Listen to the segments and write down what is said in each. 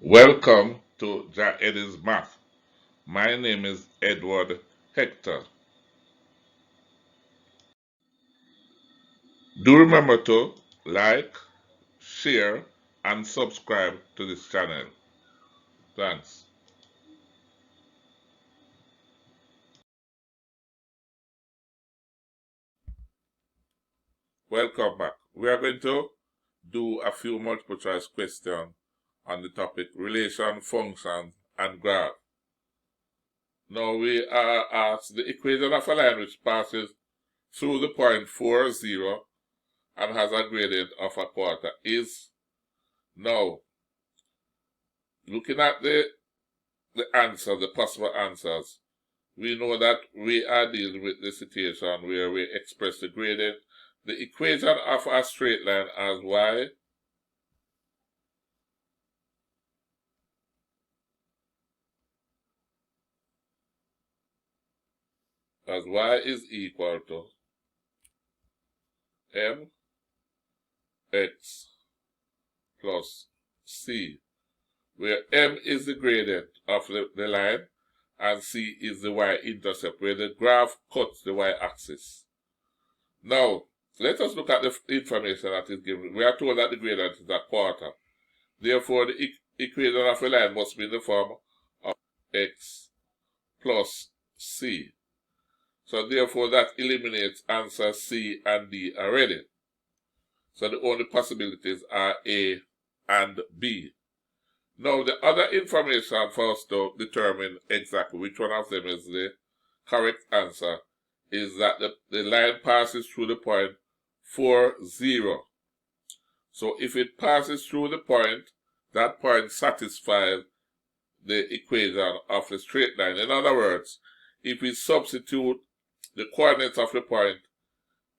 Welcome to Eddie's Math. My name is Edward Hector. Do remember to like, share, and subscribe to this channel. Thanks. Welcome back. We are going to do a few multiple choice questions on the topic relation, functions, and graph. Now we are asked the equation of a line which passes through the point 4, 0 and has a gradient of a quarter is. Now, looking at the answers, the possible answers, we know that we are dealing with the situation where we express the gradient, the equation of a straight line as y is equal to mx plus c, where m is the gradient of the line and c is the y-intercept, where the graph cuts the y-axis. Now, let us look at the information that is given. We are told that the gradient is a quarter. Therefore, the equation of a line must be in the form of x plus c. So therefore, that eliminates answers C and D already. So the only possibilities are A and B. Now, the other information for us to determine exactly which one of them is the correct answer is that the line passes through the point 4, 0. So if it passes through the point, that point satisfies the equation of the straight line. In other words, if we substitute the coordinates of the point,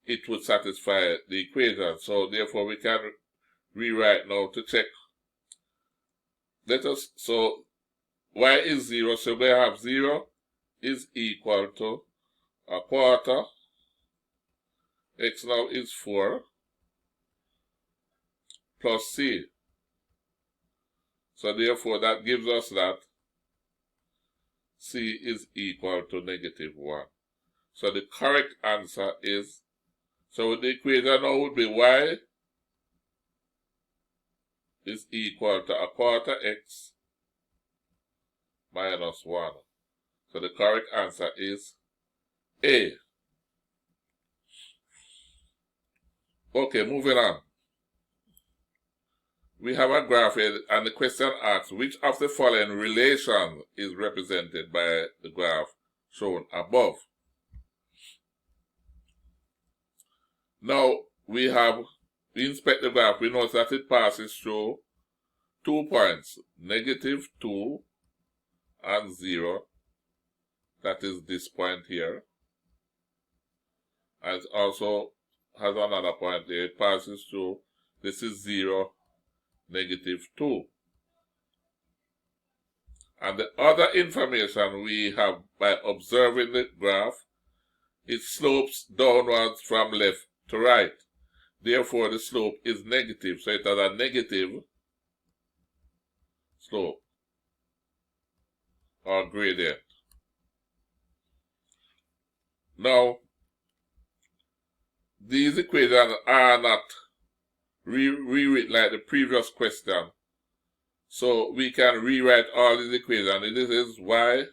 it would satisfy the equation. So therefore we can rewrite now to check. So y is 0, so we have 0 is equal to a quarter. X now is 4 plus c. So therefore that gives us that c is equal to -1. So the correct answer is, so the equation now would be y is equal to a quarter x minus 1. So the correct answer is A. Okay, moving on. We have a graph here, and the question asks, which of the following relations is represented by the graph shown above? Now, we inspect the graph, we notice that it passes through 2 points, -2 and 0. That is this point here. And it also has another point there. It passes through, this is 0, -2. And the other information we have by observing the graph, it slopes downwards from left to right. Therefore, the slope is negative, so it has a negative slope or gradient. Now, these equations are not rewritten like the previous question. So we can rewrite all these equations. This is y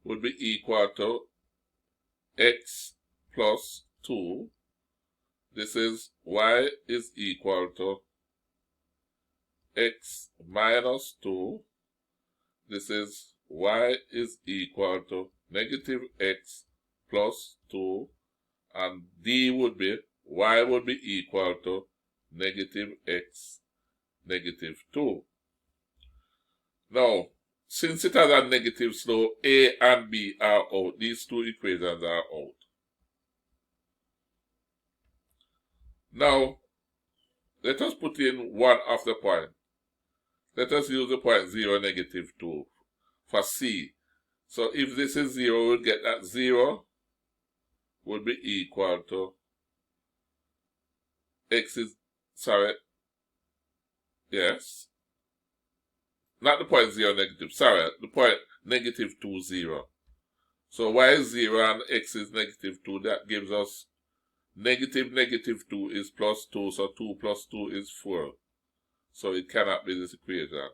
would be equal to x plus 2. This is y is equal to x minus 2. This is y is equal to -x plus 2. And d would be, y would be equal to -x, -2. Now, since it has a negative slope, A and B are out. These two equations are out. Now, let us put in one of the points. Let us use the point 0, -2 for C. So if this is 0, we'll get that 0 would be equal to x is, sorry, yes, not the point 0 negative, sorry, the point negative 2, 0. So y is 0 and x is negative 2. That gives us negative 2 is plus 2, so 2 plus 2 is 4. So it cannot be this equation.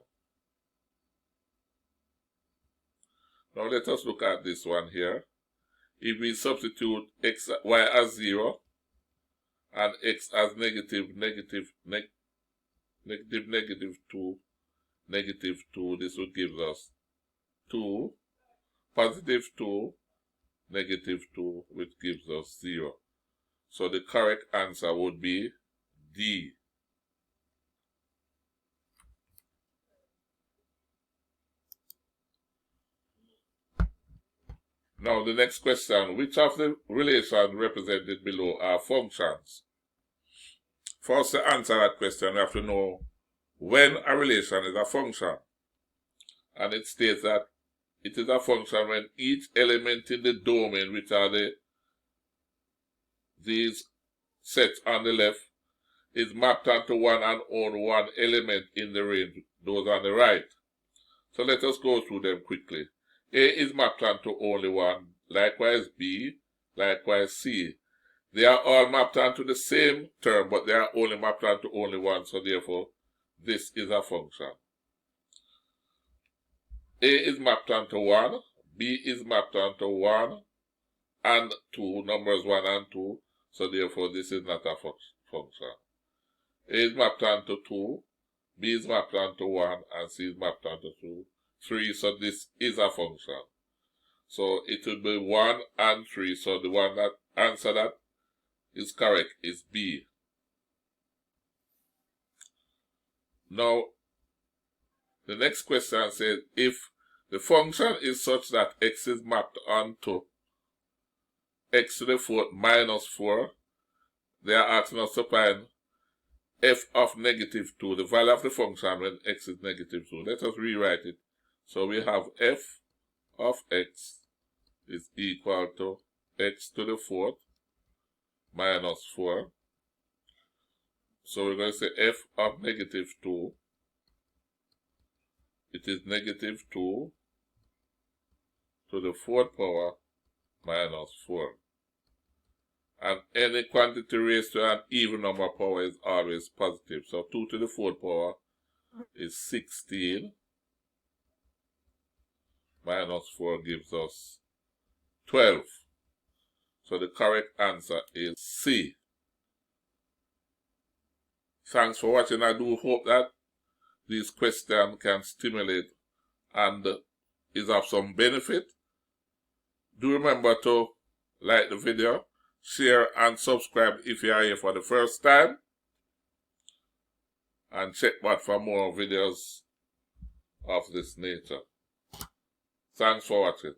Now let us look at this one here. If we substitute y as 0 and x as negative 2, this would give us 2, positive 2, negative 2, which gives us 0. So the correct answer would be D. Now the next question, which of the relations represented below are functions? First, to answer that question, we have to know when a relation is a function. And it states that it is a function when each element in the domain, which are these sets on the left, is mapped onto one and only one element in the range, those on the right. So let us go through them quickly. A is mapped onto only one, likewise B, likewise C. They are all mapped onto the same term, but they are only mapped onto only one, so therefore this is a function. A is mapped onto 1, B is mapped onto 1 and 2, numbers 1 and 2, so therefore this is not a function. A is mapped onto 2, B is mapped onto 1, and C is mapped onto 3, so this is a function. So it would be 1 and 3, so the one that answer that is correct is B. Now, the next question says, if the function is such that x is mapped onto x to the 4th minus 4, they are asking us to find f of negative 2, the value of the function when x is negative 2. Let us rewrite it. So we have f of x is equal to x to the 4th minus 4. So we're going to say f of negative 2, it is negative 2 to the 4th power minus 4. And any quantity raised to an even number power is always positive. So 2 to the 4th power is 16 minus 4 gives us 12. So the correct answer is C. Thanks for watching. I do hope that these questions can stimulate and is of some benefit. Do remember to like the video, share and subscribe if you are here for the first time. And check back for more videos of this nature. Thanks for watching.